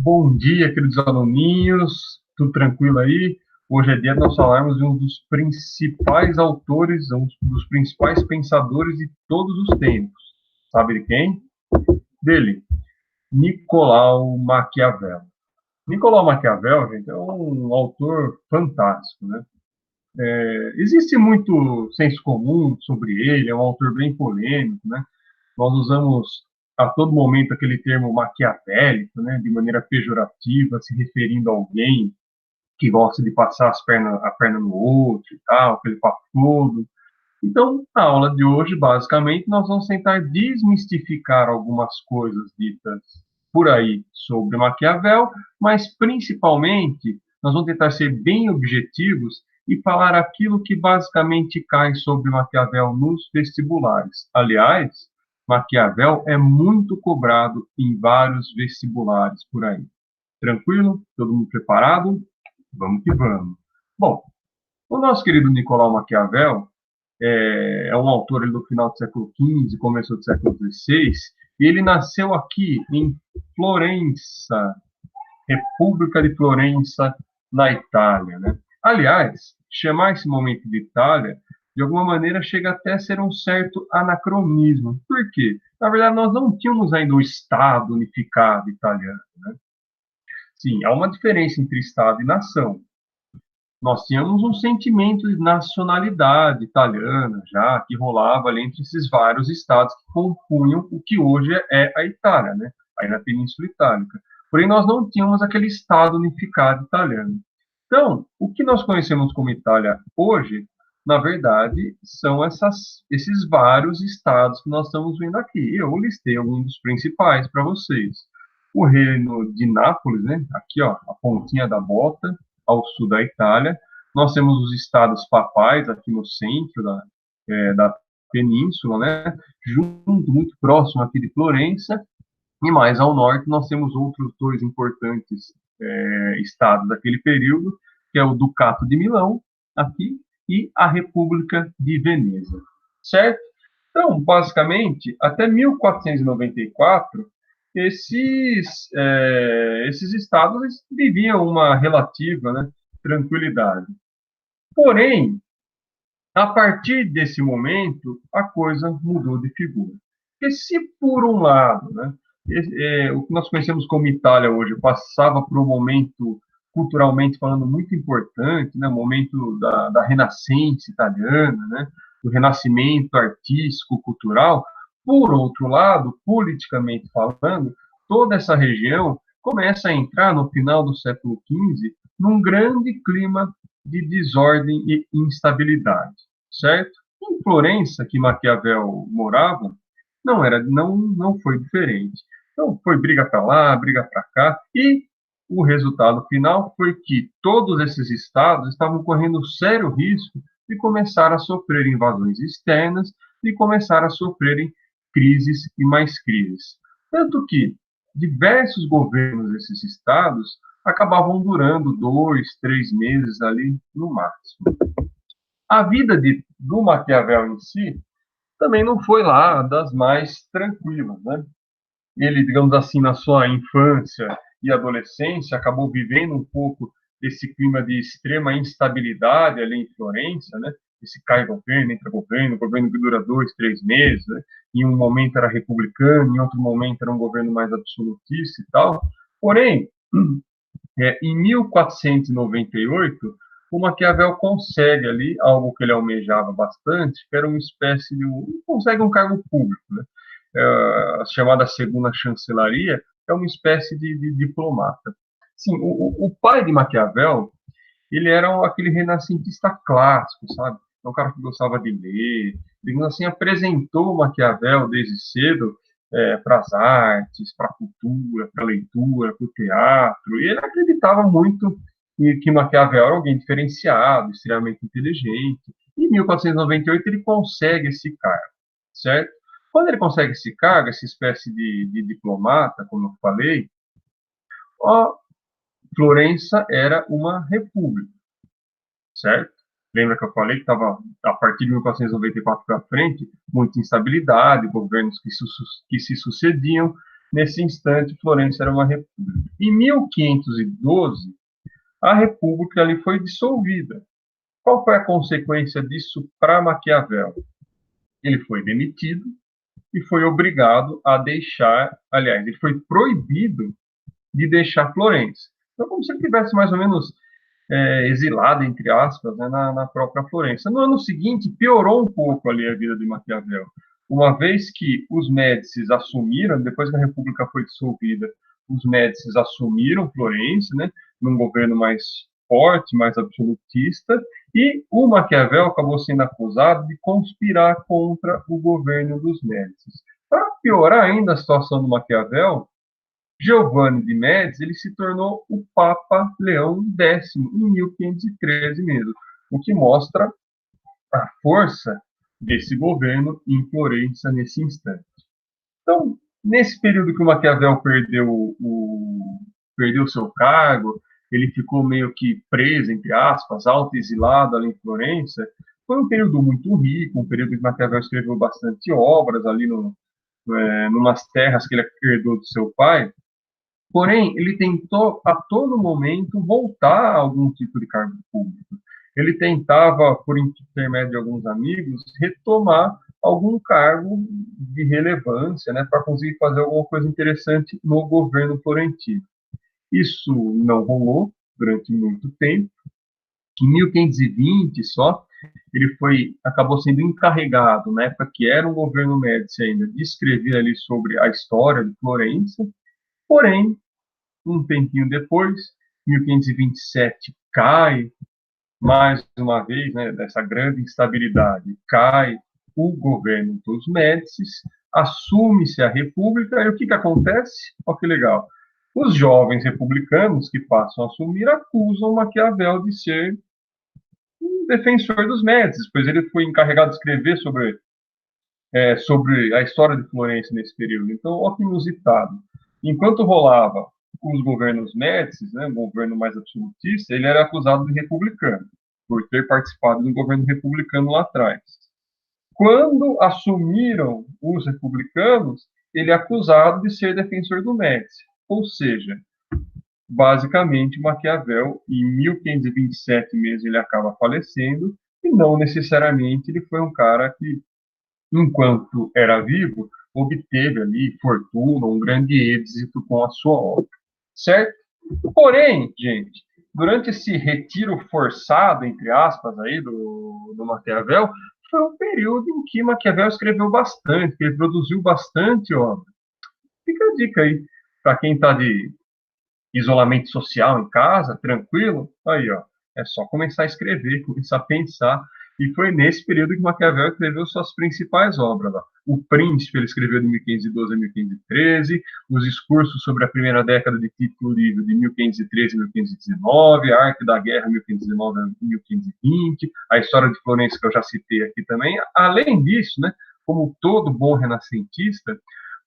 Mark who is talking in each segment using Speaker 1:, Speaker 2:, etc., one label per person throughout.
Speaker 1: Bom dia, queridos aluninhos, tudo tranquilo aí? Hoje é dia de nós falarmos de um dos principais autores, um dos principais pensadores de todos os tempos. Sabe de quem? Dele, Nicolau Maquiavel. Nicolau Maquiavel, gente, é um autor fantástico, né? Existe muito senso comum sobre ele, é um autor bem polêmico, né? Nós usamos a todo momento aquele termo maquiavélico, né, de maneira pejorativa, se referindo a alguém que gosta de passar a perna no outro e tal, aquele papo todo. Então, na aula de hoje, basicamente, nós vamos tentar desmistificar algumas coisas ditas por aí sobre Maquiavel, mas principalmente nós vamos tentar ser bem objetivos e falar aquilo que basicamente cai sobre Maquiavel nos vestibulares. Aliás, Maquiavel é muito cobrado em vários vestibulares por aí. Tranquilo? Todo mundo preparado? Vamos que vamos. Bom, o nosso querido Nicolau Maquiavel é um autor do final do século XV, começo do século XVI, e ele nasceu aqui em Florença, República de Florença, na Itália, né? Aliás, chamar esse momento de Itália, de alguma maneira, chega até a ser um certo anacronismo. Por quê? Na verdade, nós não tínhamos ainda o Estado unificado italiano, né? Sim, há uma diferença entre Estado e nação. Nós tínhamos um sentimento de nacionalidade italiana já que rolava ali entre esses vários estados que compunham o que hoje é a Itália, né? Aí na Península Itálica. Porém, nós não tínhamos aquele estado unificado italiano. Então, o que nós conhecemos como Itália hoje, na verdade, são esses vários estados que nós estamos vendo aqui. Eu listei alguns dos principais para vocês. O reino de Nápoles, né? Aqui, ó, a pontinha da bota, ao sul da Itália. Nós temos os estados papais aqui no centro da península, né? Junto, muito próximo aqui de Florença. E mais ao norte nós temos outros dois importantes estados daquele período, que é o Ducato de Milão, aqui, e a República de Veneza. Certo? Então, basicamente, até 1494, esses estados viviam uma relativa, né, tranquilidade. Porém, a partir desse momento, a coisa mudou de figura. Porque se, por um lado, né, o que nós conhecemos como Itália hoje passava por um momento, culturalmente falando, muito importante, né, o momento da Renascença italiana, né, do renascimento artístico, cultural, por outro lado, politicamente falando, toda essa região começa a entrar, no final do século XV, num grande clima de desordem e instabilidade, certo? Em Florença, que Maquiavel morava, não foi diferente. Então, foi briga para lá, briga para cá, e o resultado final foi que todos esses estados estavam correndo sério risco de começar a sofrer invasões externas e começar a sofrerem crises e mais crises. Tanto que diversos governos desses estados acabavam durando 2, 3 meses ali no máximo. A vida do Maquiavel em si também não foi lá das mais tranquilas, né? Ele, digamos assim, na sua infância e adolescência, acabou vivendo um pouco esse clima de extrema instabilidade ali em Florença, né? Esse cai governo, entra governo, governo que dura 2, 3 meses, né? Em um momento era republicano, em outro momento era um governo mais absolutista e tal. Porém, em 1498, o Maquiavel consegue ali algo que ele almejava bastante, que era uma espécie de consegue um cargo público, né? A chamada segunda chancelaria é uma espécie de diplomata. Sim, o pai de Maquiavel, ele era aquele renascentista clássico, sabe? É um cara que gostava de ler, digamos assim, apresentou Maquiavel desde cedo para as artes, para a cultura, para a leitura, para o teatro, e ele acreditava muito em que Maquiavel era alguém diferenciado, extremamente inteligente. Em 1498 ele consegue esse cargo, certo? Quando ele consegue esse cargo, essa espécie de diplomata, como eu falei, a Florença era uma república, certo? Lembra que eu falei que estava, a partir de 1494 para frente, muita instabilidade, governos que se sucediam. Nesse instante, Florença era uma república. Em 1512, a República ali foi dissolvida. Qual foi a consequência disso para Maquiavel? Ele foi demitido e foi obrigado a deixar, aliás, ele foi proibido de deixar Florença. Então, como se ele tivesse mais ou menos exilado, entre aspas, né, na própria Florença. No ano seguinte, piorou um pouco ali a vida de Maquiavel, uma vez que os Médicis assumiram, depois que a República foi dissolvida, os Médicis assumiram Florença, né, num governo mais forte, mais absolutista, e o Maquiavel acabou sendo acusado de conspirar contra o governo dos Médicis. Para piorar ainda a situação do Maquiavel, Giovanni de Médici ele se tornou o Papa Leão X em 1513 mesmo, o que mostra a força desse governo em Florença nesse instante. Então, nesse período que o Maquiavel perdeu seu cargo, ele ficou meio que preso, entre aspas, autoexilado ali em Florença. Foi um período muito rico, um período que Maquiavel escreveu bastante obras ali numas terras que ele herdou do seu pai. Porém, ele tentou a todo momento voltar a algum tipo de cargo público. Ele tentava, por intermédio de alguns amigos, retomar algum cargo de relevância, né, para conseguir fazer alguma coisa interessante no governo florentino. Isso não rolou durante muito tempo. Em 1520 só, acabou sendo encarregado, na época que era um governo Médici ainda, de escrever ali sobre a história de Florença. Porém, um tempinho depois, 1527, cai mais uma vez, né, dessa grande instabilidade, cai o governo dos Médicis, assume-se a República, e o que acontece? Olha que legal. Os jovens republicanos que passam a assumir acusam Maquiavel de ser um defensor dos Médicis, pois ele foi encarregado de escrever sobre a história de Florença nesse período. Então, olha que inusitado. Enquanto rolava os governos Médicis, né, um governo mais absolutista, ele era acusado de republicano, por ter participado do governo republicano lá atrás. Quando assumiram os republicanos, ele é acusado de ser defensor do Médici. Ou seja, basicamente, Maquiavel, em 1527 mesmo, ele acaba falecendo, e não necessariamente ele foi um cara que, enquanto era vivo, obteve ali fortuna, um grande êxito com a sua obra, certo? Porém, gente, durante esse retiro forçado, entre aspas, aí do Maquiavel, foi um período em que Maquiavel escreveu bastante, que ele produziu bastante obra. Fica a dica aí, para quem está de isolamento social em casa, tranquilo, aí, ó, é só começar a escrever, começar a pensar. E foi nesse período que Maquiavel escreveu suas principais obras. Ó. O Príncipe, ele escreveu de 1512 a 1513, os discursos sobre a primeira década de Tito Livre, de 1513 a 1519, a Arte da Guerra, 1519 a 1520, a História de Florença, que eu já citei aqui também. Além disso, né, como todo bom renascentista,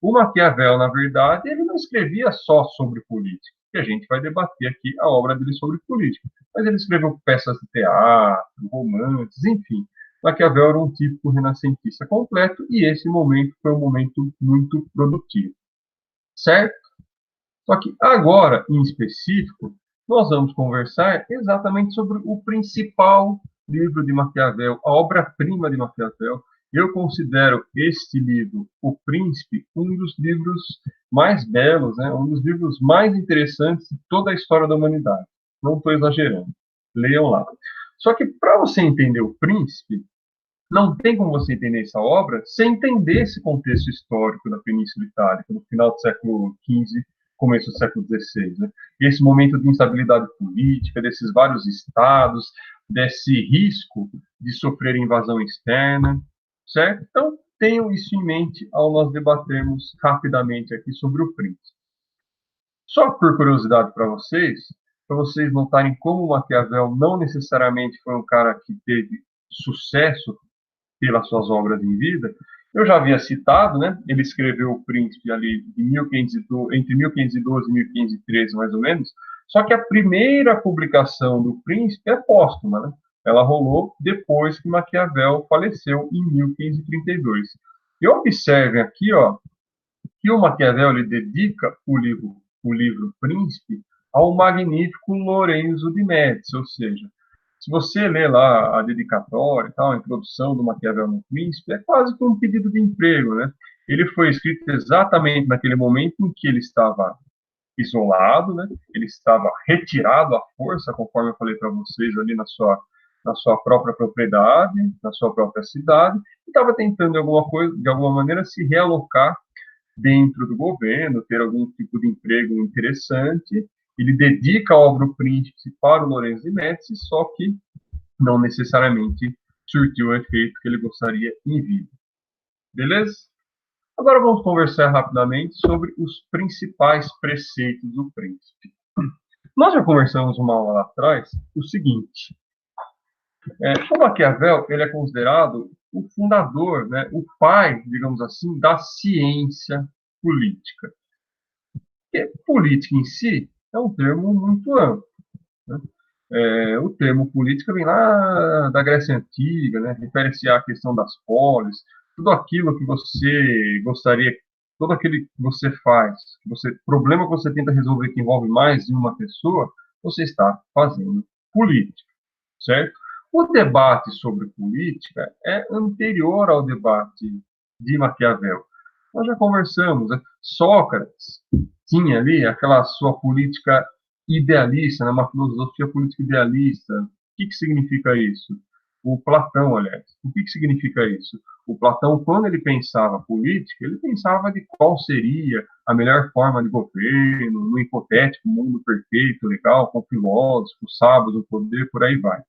Speaker 1: o Maquiavel, na verdade, ele não escrevia só sobre política, que a gente vai debater aqui a obra dele sobre política. Mas ele escreveu peças de teatro, romances, enfim. Maquiavel era um típico renascentista completo e esse momento foi um momento muito produtivo, certo? Só que agora, em específico, nós vamos conversar exatamente sobre o principal livro de Maquiavel, a obra-prima de Maquiavel. Eu considero este livro, O Príncipe, um dos livros mais belos, né? Um dos livros mais interessantes de toda a história da humanidade. Não estou exagerando. Leiam lá. Só que para você entender O Príncipe, não tem como você entender essa obra sem entender esse contexto histórico da Península Itálica, no final do século XV, começo do século XVI. Né? E esse momento de instabilidade política, desses vários estados, desse risco de sofrer invasão externa, certo? Então, tenham isso em mente ao nós debatermos rapidamente aqui sobre o Príncipe. Só por curiosidade para vocês notarem como Maquiavel não necessariamente foi um cara que teve sucesso pelas suas obras em vida, eu já havia citado, né? Ele escreveu O Príncipe ali de 1512, entre 1512 e 1513, mais ou menos. Só que a primeira publicação do Príncipe é póstuma, né? Ela rolou depois que Maquiavel faleceu em 1532. E observem aqui, ó, que o Maquiavel ele dedica o livro o livro Príncipe ao magnífico Lorenzo de Médici, ou seja, se você lê lá a dedicatória e tal, a introdução do Maquiavel no Príncipe, é quase que um pedido de emprego, né? Ele foi escrito exatamente naquele momento em que ele estava isolado, né? Ele estava retirado à força, conforme eu falei para vocês ali na sua própria propriedade, na sua própria cidade, e estava tentando de alguma maneira se realocar dentro do governo, ter algum tipo de emprego interessante. Ele dedica a obra O Príncipe para o Lorenzo de Médici, só que não necessariamente surtiu o efeito que ele gostaria em vida. Beleza? Agora vamos conversar rapidamente sobre os principais preceitos do príncipe. Nós já conversamos uma aula lá atrás o seguinte: o Maquiavel ele é considerado o fundador, né, o pai, digamos assim, da ciência política. E política em si é um termo muito amplo. Né? O termo política vem lá da Grécia Antiga, né? Refere-se à questão das polis, tudo aquilo que você gostaria, todo aquele que você faz, problema que você tenta resolver que envolve mais de uma pessoa, você está fazendo política, certo? O debate sobre política é anterior ao debate de Maquiavel. Nós já conversamos, né? Sócrates tinha ali aquela sua política idealista, né? Uma filosofia política idealista. O que significa isso? O Platão, aliás, o que significa isso? O Platão, quando ele pensava política, ele pensava de qual seria a melhor forma de governo, no hipotético mundo perfeito, legal, com filósofos, sábios, o poder, por aí vai.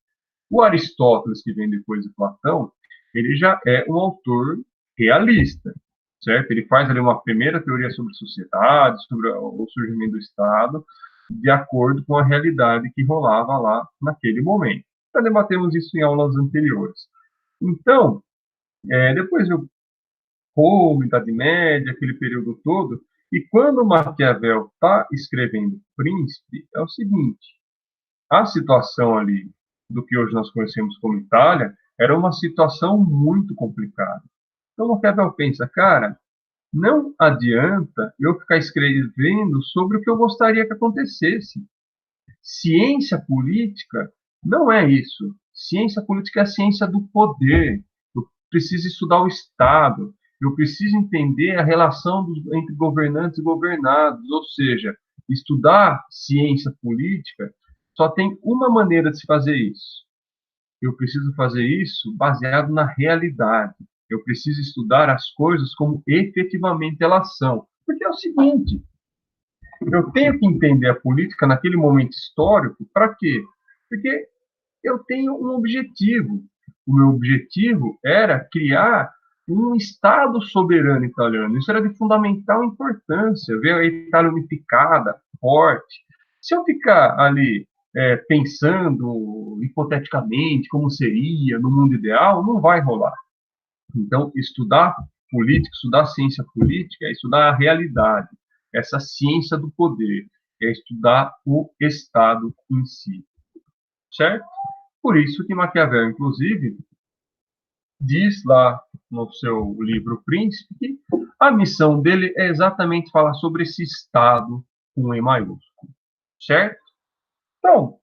Speaker 1: O Aristóteles, que vem depois de Platão, ele já é um autor realista, certo? Ele faz ali uma primeira teoria sobre sociedade, sobre o surgimento do Estado, de acordo com a realidade que rolava lá naquele momento. Já debatemos isso em aulas anteriores. Então, depois eu Roma, Idade Média, aquele período todo, e quando Maquiavel está escrevendo Príncipe, é o seguinte: a situação ali do que hoje nós conhecemos como Itália era uma situação muito complicada. Então, Maquiavel pensa, cara, não adianta eu ficar escrevendo sobre o que eu gostaria que acontecesse. Ciência política não é isso. Ciência política é a ciência do poder. Eu preciso estudar o Estado. Eu preciso entender a relação entre governantes e governados. Ou seja, estudar ciência política só tem uma maneira de se fazer isso. Eu preciso fazer isso baseado na realidade. Eu preciso estudar as coisas como efetivamente elas são. Porque é o seguinte, eu tenho que entender a política naquele momento histórico, para quê? Porque eu tenho um objetivo. O meu objetivo era criar um Estado soberano italiano. Isso era de fundamental importância, ver a Itália unificada, forte. Se eu ficar ali pensando hipoteticamente como seria no mundo ideal, não vai rolar. Então, estudar política, estudar ciência política é estudar a realidade, essa ciência do poder, é estudar o Estado em si, certo? Por isso que Maquiavel, inclusive, diz lá no seu livro Príncipe que a missão dele é exatamente falar sobre esse Estado com E maiúsculo, certo? Então,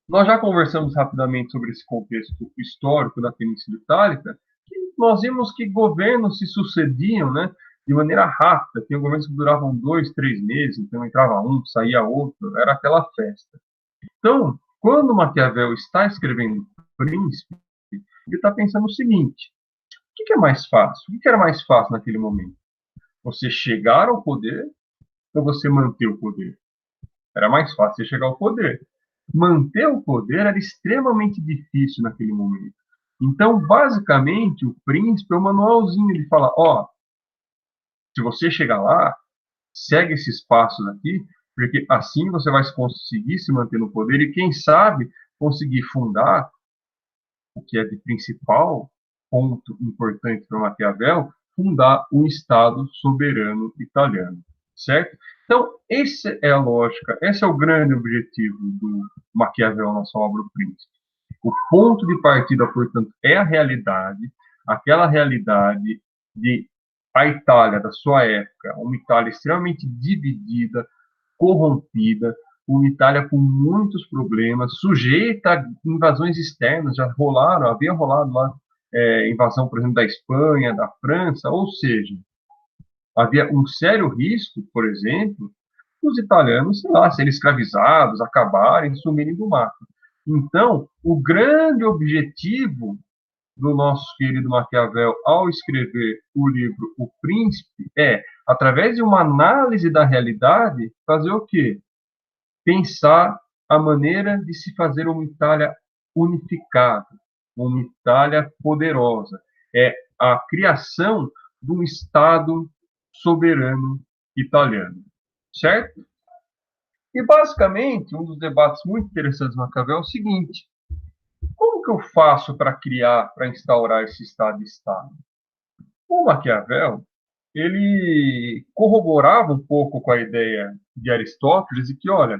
Speaker 1: nós já conversamos rapidamente sobre esse contexto histórico da Península Itálica, que nós vimos que governos se sucediam, né, de maneira rápida. Tinha governos que duravam 2, 3 meses, então entrava um, saía outro, era aquela festa. Então, quando Maquiavel está escrevendo Príncipe, ele está pensando o seguinte: o que é mais fácil? O que era mais fácil naquele momento? Você chegar ao poder ou você manter o poder? Era mais fácil você chegar ao poder. Manter o poder era extremamente difícil naquele momento. Então, basicamente, o príncipe é um manualzinho. Ele fala: ó, se você chegar lá, segue esses passos aqui, porque assim você vai conseguir se manter no poder e, quem sabe, conseguir fundar o que é de principal ponto importante para Maquiavel, fundar um Estado soberano italiano, certo? Então, essa é a lógica, esse é o grande objetivo do Maquiavel na sua obra O Príncipe. O ponto de partida, portanto, é a realidade, aquela realidade de a Itália da sua época, uma Itália extremamente dividida, corrompida, uma Itália com muitos problemas, sujeita a invasões externas, já rolaram, havia rolado lá invasão, por exemplo, da Espanha, da França, ou seja, havia um sério risco, por exemplo, dos italianos, sei lá, serem escravizados, acabarem, sumirem do mapa. Então, o grande objetivo do nosso querido Maquiavel ao escrever o livro O Príncipe é, através de uma análise da realidade, fazer o quê? Pensar a maneira de se fazer uma Itália unificada, uma Itália poderosa. É a criação de um Estado soberano italiano, certo? E, basicamente, um dos debates muito interessantes do Maquiavel é o seguinte: como que eu faço para criar, para instaurar esse Estado-Estado? O Maquiavel, ele corroborava um pouco com a ideia de Aristóteles de que, olha,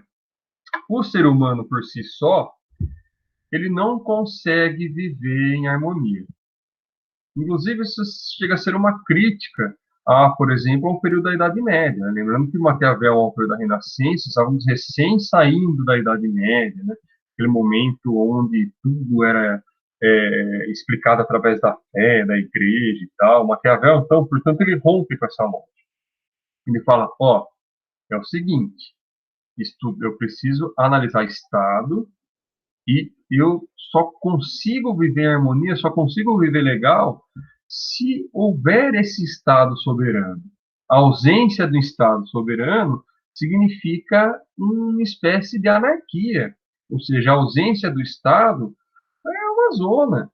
Speaker 1: o ser humano por si só, ele não consegue viver em harmonia. Inclusive, isso chega a ser uma crítica a, por exemplo, ao período da Idade Média. Lembrando que Maquiavel, ao autor da Renascença, estávamos recém saindo da Idade Média, né? Aquele momento onde tudo era explicado através da fé, da igreja e tal. Maquiavel, então, portanto, ele rompe com essa lógica. Ele fala, ó, é o seguinte, eu preciso analisar Estado e eu só consigo viver em harmonia, só consigo viver legal se houver esse Estado soberano. A ausência do Estado soberano significa uma espécie de anarquia, ou seja, a ausência do Estado é uma zona.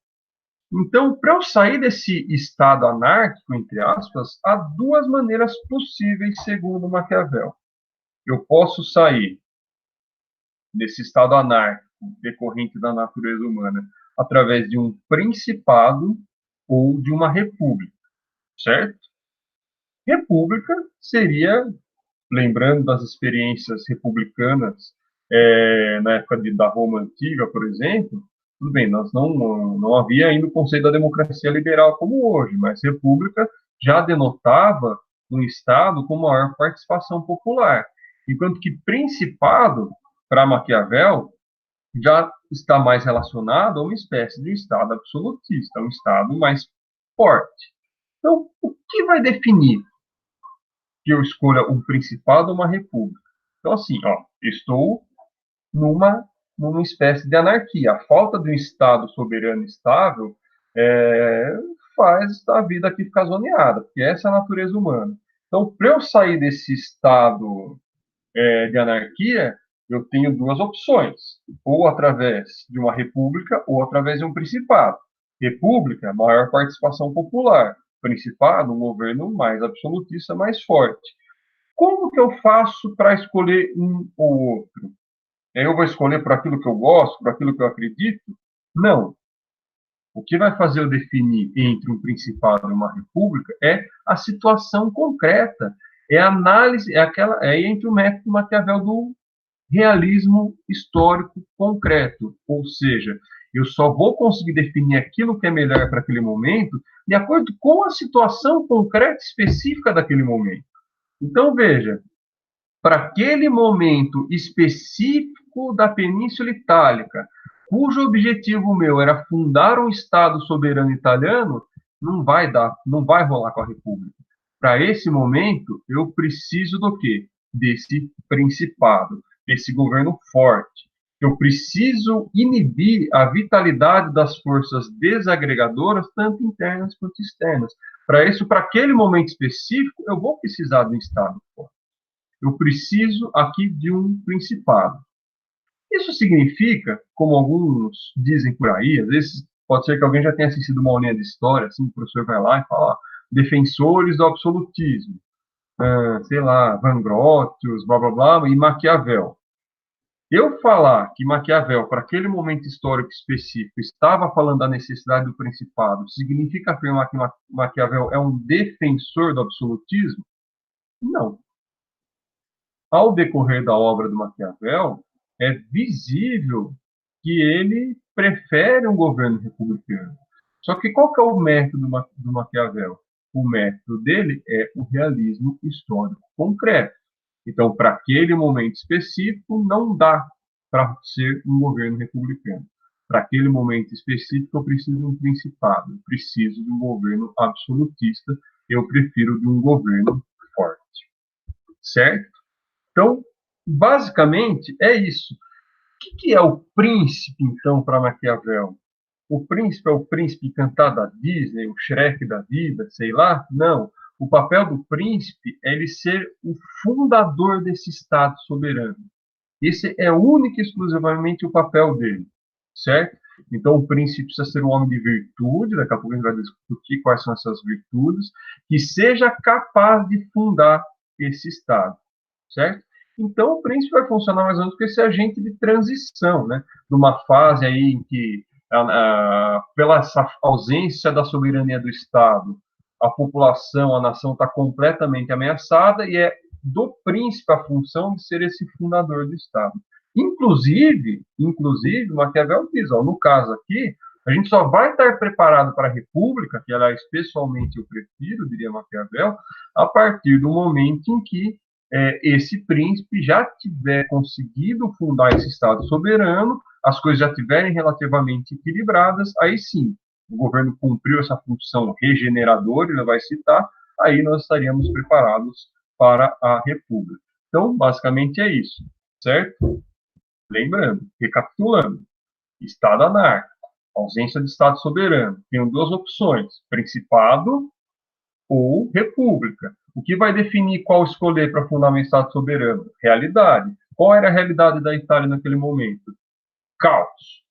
Speaker 1: Então, para eu sair desse estado anárquico, entre aspas, há duas maneiras possíveis, segundo Maquiavel. Eu posso sair desse estado anárquico decorrente da natureza humana através de um principado ou de uma república, certo? República seria, lembrando das experiências republicanas na época da Roma Antiga, por exemplo, tudo bem, nós não havia ainda o conceito da democracia liberal como hoje, mas república já denotava um Estado com maior participação popular, enquanto que principado, para Maquiavel, já está mais relacionado a uma espécie de Estado absolutista, um Estado mais forte. Então, o que vai definir que eu escolha um principado ou uma república? Então, assim, ó, estou numa, numa espécie de anarquia. A falta de um Estado soberano estável faz a vida aqui ficar zoneada, porque essa é a natureza humana. Então, para eu sair desse estado de anarquia, eu tenho duas opções: ou através de uma república ou através de um principado. República, maior participação popular. Principado, um governo mais absolutista, mais forte. Como que eu faço para escolher um ou outro? Eu vou escolher por aquilo que eu gosto, por aquilo que eu acredito? Não. O que vai fazer eu definir entre um principado e uma república é a situação concreta, é a análise, entre o método Maquiavel do realismo histórico concreto, ou seja, eu só vou conseguir definir aquilo que é melhor para aquele momento de acordo com a situação concreta específica daquele momento. Então, veja, para aquele momento específico da Península Itálica, cujo objetivo meu era fundar um Estado soberano italiano, não vai dar, não vai rolar com a República. Para esse momento, eu preciso do quê? Desse principado, desse governo forte. Eu preciso inibir a vitalidade das forças desagregadoras, tanto internas quanto externas. Para isso, para aquele momento específico, eu vou precisar de um Estado forte. Eu preciso aqui de um principado. Isso significa, como alguns dizem por aí, às vezes pode ser que alguém já tenha assistido uma aulinha de história, assim, o professor vai lá e fala, defensores do absolutismo, sei lá, Van Grotius, blá blá blá, e Maquiavel. Eu falar que Maquiavel, para aquele momento histórico específico, estava falando da necessidade do principado, significa afirmar que Maquiavel é um defensor do absolutismo? Não. Ao decorrer da obra do Maquiavel, é visível que ele prefere um governo republicano. Só que qual que é o método do Maquiavel? O método dele é o realismo histórico concreto. Então, para aquele momento específico, não dá para ser um governo republicano. Para aquele momento específico, eu preciso de um principado, eu preciso de um governo absolutista, eu prefiro de um governo forte, certo? Então, basicamente, é isso. O que é o príncipe, então, para Maquiavel? O príncipe é o príncipe encantado da Disney, o Shrek da vida, sei lá? Não. O papel do príncipe é ele ser o fundador desse Estado soberano. Esse é único e exclusivamente o papel dele, certo? Então, o príncipe precisa ser um homem de virtude, daqui a pouco a gente vai discutir quais são essas virtudes, que seja capaz de fundar esse Estado, certo? Então, o príncipe vai funcionar mais ou menos como esse agente de transição, né? Numa fase aí em que, pela essa ausência da soberania do Estado, a população, a nação está completamente ameaçada e é do príncipe a função de ser esse fundador do Estado. Inclusive, Maquiavel diz, ó, no caso aqui, a gente só vai estar preparado para a República, que, aliás, pessoalmente eu prefiro, diria Maquiavel, a partir do momento em que esse príncipe já tiver conseguido fundar esse Estado soberano, as coisas já estiverem relativamente equilibradas, aí sim, o governo cumpriu essa função regeneradora, ele vai citar, aí nós estaríamos preparados para a República. Então, basicamente é isso, certo? Lembrando, recapitulando, Estado anárquico, ausência de Estado soberano, tem duas opções, Principado ou República. O que vai definir qual escolher para fundar um Estado soberano? Realidade. Qual era a realidade da Itália naquele momento? Caos.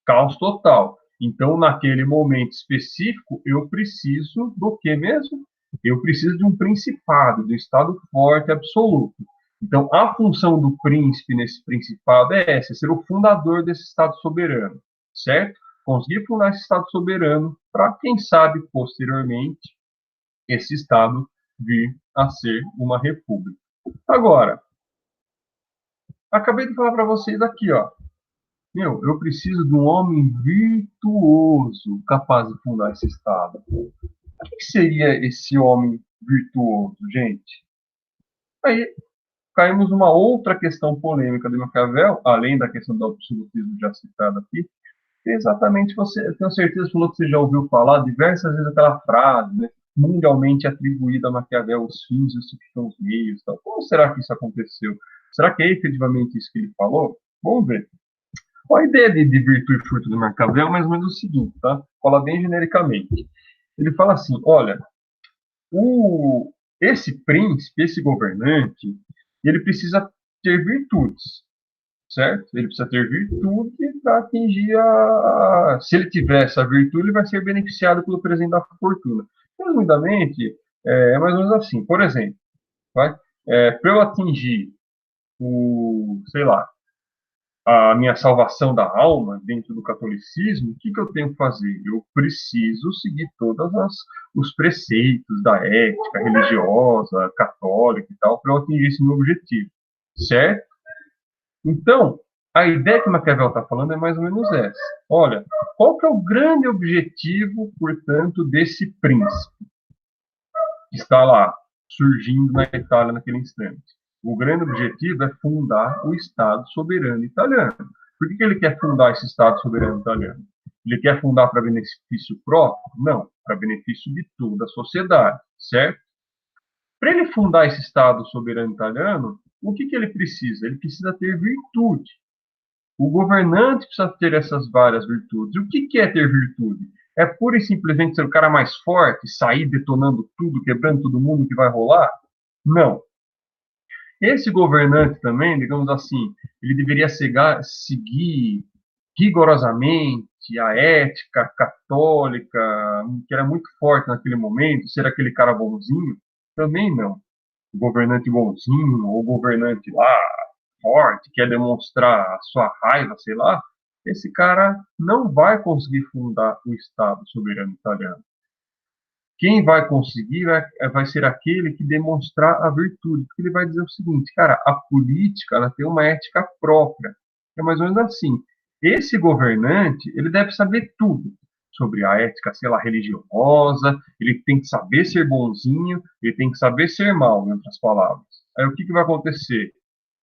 Speaker 1: Caos total. Então, naquele momento específico, eu preciso do que mesmo? Eu preciso de um principado, de um Estado forte absoluto. Então, a função do príncipe nesse principado é essa, ser o fundador desse Estado soberano, certo? Conseguir fundar esse Estado soberano para, quem sabe, posteriormente, esse Estado vir a ser uma república. Agora, acabei de falar para vocês aqui, ó, eu preciso de um homem virtuoso capaz de fundar esse Estado. O que seria esse homem virtuoso, gente? Aí caímos numa outra questão polêmica de Maquiavel, além da questão do absolutismo já citada aqui, que é exatamente você, eu tenho certeza que você já ouviu falar diversas vezes aquela frase, né, mundialmente atribuída a Maquiavel, os fins justificam os meios. Tal. Como será que isso aconteceu? Será que é efetivamente isso que ele falou? Vamos ver. A ideia de virtude e furto do Maquiavel é mais ou menos o seguinte, tá? Fala bem genericamente. Ele fala assim, olha, esse príncipe, esse governante, ele precisa ter virtudes, certo? Ele precisa ter virtude para atingir a... Se ele tiver essa virtude, ele vai ser beneficiado pelo presente da fortuna. Resumidamente, é mais ou menos assim. Por exemplo, para eu atingir sei lá, a minha salvação da alma dentro do catolicismo, o que eu tenho que fazer? Eu preciso seguir todos os preceitos da ética religiosa, católica e tal, para eu atingir esse meu objetivo, certo? Então, a ideia que Maquiavel está falando é mais ou menos essa. Olha, qual que é o grande objetivo, portanto, desse príncipe que está lá, surgindo na Itália naquele instante? O grande objetivo é fundar o Estado soberano italiano. Por que ele quer fundar esse Estado soberano italiano? Ele quer fundar para benefício próprio? Não, para benefício de toda a sociedade, certo? Para ele fundar esse Estado soberano italiano, o que ele precisa? Ele precisa ter virtude. O governante precisa ter essas várias virtudes. O que é ter virtude? É pura e simplesmente ser o cara mais forte, sair detonando tudo, quebrando todo mundo que vai rolar? Não. Esse governante também, digamos assim, ele deveria seguir rigorosamente a ética católica, que era muito forte naquele momento, ser aquele cara bonzinho? Também não. O governante bonzinho, ou o governante lá, forte, quer demonstrar a sua raiva, sei lá, esse cara não vai conseguir fundar o Estado soberano italiano. Quem vai conseguir vai ser aquele que demonstrar a virtude, porque ele vai dizer o seguinte, cara, a política ela tem uma ética própria. É mais ou menos assim. Esse governante, ele deve saber tudo sobre a ética, sei lá, religiosa, ele tem que saber ser bonzinho, ele tem que saber ser mal, em outras palavras. Aí o que vai acontecer?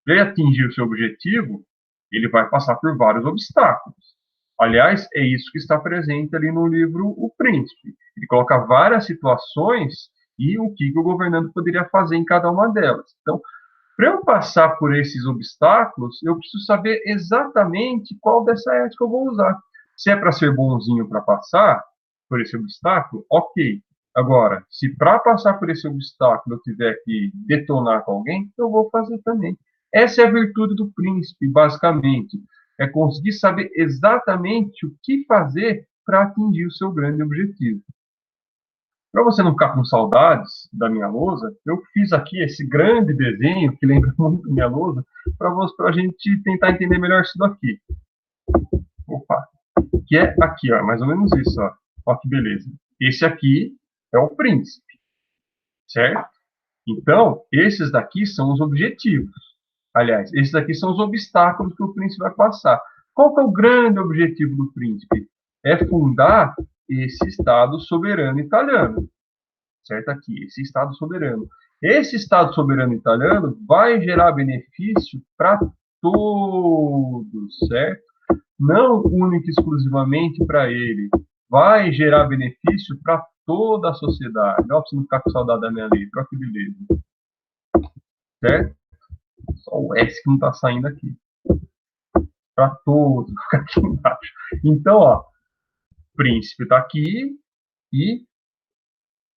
Speaker 1: Para ele atingir o seu objetivo, ele vai passar por vários obstáculos. Aliás, é isso que está presente ali no livro O Príncipe. Ele coloca várias situações e o que o governante poderia fazer em cada uma delas. Então, para eu passar por esses obstáculos, eu preciso saber exatamente qual dessa ética eu vou usar. Se é para ser bonzinho para passar por esse obstáculo, ok. Agora, se para passar por esse obstáculo eu tiver que detonar com alguém, eu vou fazer também. Essa é a virtude do príncipe, basicamente. É conseguir saber exatamente o que fazer para atingir o seu grande objetivo. Para você não ficar com saudades da minha lousa, eu fiz aqui esse grande desenho, que lembra muito minha lousa, para a gente tentar entender melhor isso daqui. Opa! Que é aqui, ó, mais ou menos isso, ó. Ó que beleza. Esse aqui é o príncipe, certo? Então, esses daqui são os objetivos. Aliás, esses daqui são os obstáculos que o príncipe vai passar. Qual que é o grande objetivo do príncipe? É fundar esse Estado soberano italiano, certo? Aqui, esse Estado soberano. Esse Estado soberano italiano vai gerar benefício para todos, certo? Não única e exclusivamente para ele. Vai gerar benefício para toda a sociedade. Ó, pra você não ficar com saudade da minha letra, olha que beleza. Certo? Só o S que não está saindo aqui. Para todos, fica aqui embaixo. Então, ó, príncipe está aqui e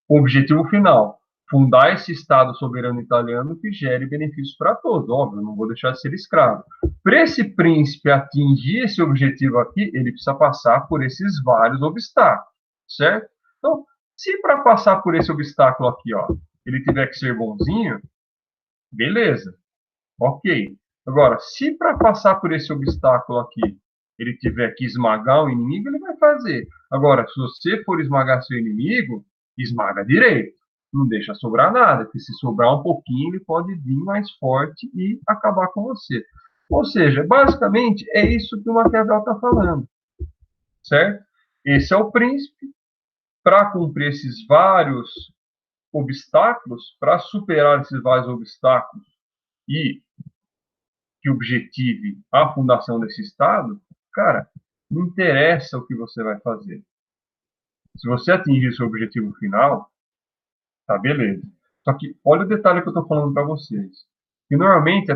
Speaker 1: o objetivo final, fundar esse Estado soberano italiano que gere benefícios para todos. Óbvio, não vou deixar de ser escravo. Para esse príncipe atingir esse objetivo aqui, ele precisa passar por esses vários obstáculos, certo? Então, se para passar por esse obstáculo aqui, ó, ele tiver que ser bonzinho, beleza, ok. Agora, se para passar por esse obstáculo aqui, ele tiver que esmagar o inimigo, ele vai fazer. Agora, se você for esmagar seu inimigo, esmaga direito. Não deixa sobrar nada, porque se sobrar um pouquinho, ele pode vir mais forte e acabar com você. Ou seja, basicamente, é isso que o Maquiavel está falando, certo? Esse é o príncipe. Para cumprir esses vários obstáculos, para superar esses vários obstáculos e que objetive a fundação desse Estado, cara, não interessa o que você vai fazer. Se você atingir seu objetivo final, tá beleza. Só que olha o detalhe que eu estou falando para vocês. Que normalmente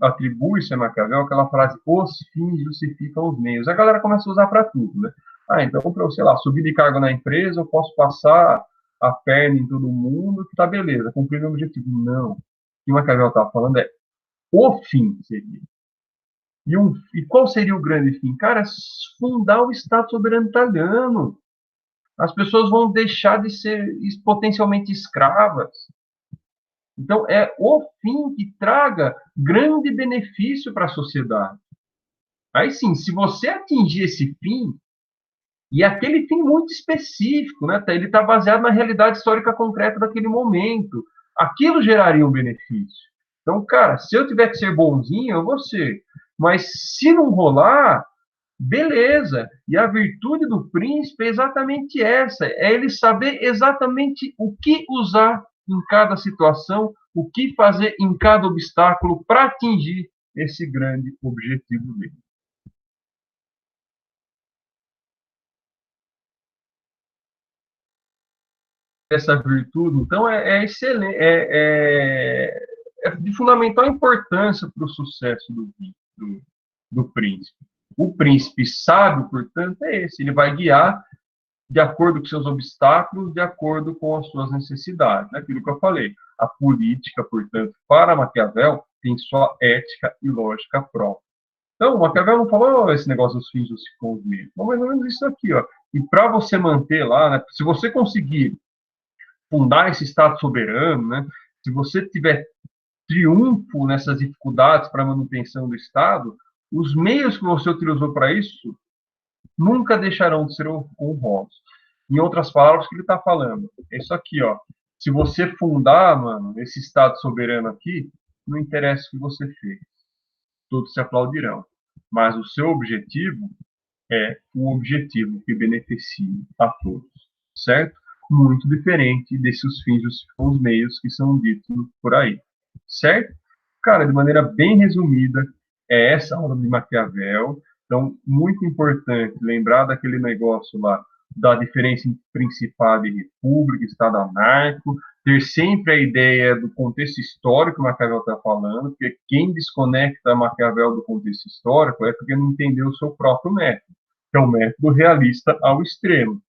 Speaker 1: atribui-se a Maquiavel aquela frase, os fins justificam os meios. A galera começa a usar para tudo, né? Ah, então, para eu, sei lá, subir de cargo na empresa, eu posso passar a perna em todo mundo, que tá beleza, cumprir meu objetivo. Não. O que o Maquiavel está falando é o fim seria. E qual seria o grande fim? Cara, fundar o Estado soberano italiano. As pessoas vão deixar de ser potencialmente escravas. Então, é o fim que traga grande benefício para a sociedade. Aí sim, se você atingir esse fim, e aquele fim muito específico, né? Ele está baseado na realidade histórica concreta daquele momento, aquilo geraria um benefício. Então, cara, se eu tiver que ser bonzinho, eu vou ser. Mas se não rolar, beleza. E a virtude do príncipe é exatamente essa: é ele saber exatamente o que usar em cada situação, o que fazer em cada obstáculo para atingir esse grande objetivo dele. Essa virtude, então, é excelente, é de fundamental importância para o sucesso do príncipe. O príncipe sábio, portanto, é esse: ele vai guiar de acordo com seus obstáculos, de acordo com as suas necessidades. Né? Aquilo que eu falei. A política, portanto, para Maquiavel, tem sua ética e lógica própria. Então, Maquiavel não falou esse negócio dos fins justificam os meios. Mas mais ou menos isso aqui. Ó. E para você manter lá, né, se você conseguir fundar esse Estado soberano, né, se você tiver triunfo nessas dificuldades para a manutenção do Estado, os meios que você utilizou para isso nunca deixarão de ser honrosos. Em outras palavras, o que ele está falando? É isso aqui, ó. Se você fundar, mano, esse Estado soberano aqui, não interessa o que você fez. Todos se aplaudirão. Mas o seu objetivo é o objetivo que beneficie a todos. Certo? Muito diferente desses fins justificam os meios que são ditos por aí. certo? Cara, de maneira bem resumida, é essa a aula de Maquiavel. Então, muito importante lembrar daquele negócio lá, da diferença entre Principado e República, Estado anárquico, ter sempre a ideia do contexto histórico que Maquiavel está falando, porque quem desconecta Maquiavel do contexto histórico é porque não entendeu o seu próprio método, que é o método realista ao extremo.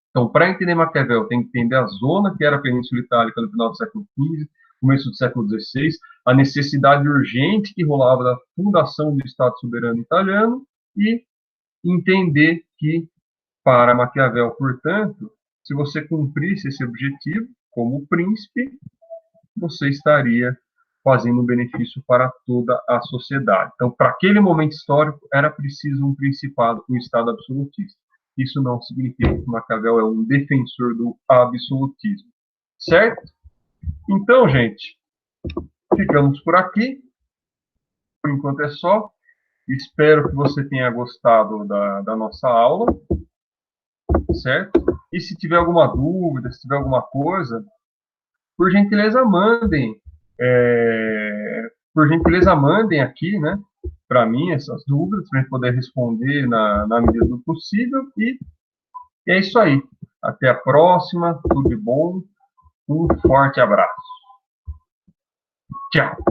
Speaker 1: Então, para entender Maquiavel, tem que entender a zona que era a Península Itálica no final do século XV, começo do século XVI, a necessidade urgente que rolava da fundação do Estado soberano italiano e entender que, para Maquiavel, portanto, se você cumprisse esse objetivo como príncipe, você estaria fazendo um benefício para toda a sociedade. Então, para aquele momento histórico, era preciso um principado, um Estado absolutista. Isso não significa que Maquiavel é um defensor do absolutismo, certo? Então, gente, ficamos por aqui. Por enquanto é só. Espero que você tenha gostado da nossa aula, certo? E se tiver alguma dúvida, se tiver alguma coisa, por gentileza, mandem. Por gentileza, mandem aqui, né, para mim, essas dúvidas, para a gente poder responder na medida do possível. E é isso aí. Até a próxima. Tudo de bom. Um forte abraço. Tchau.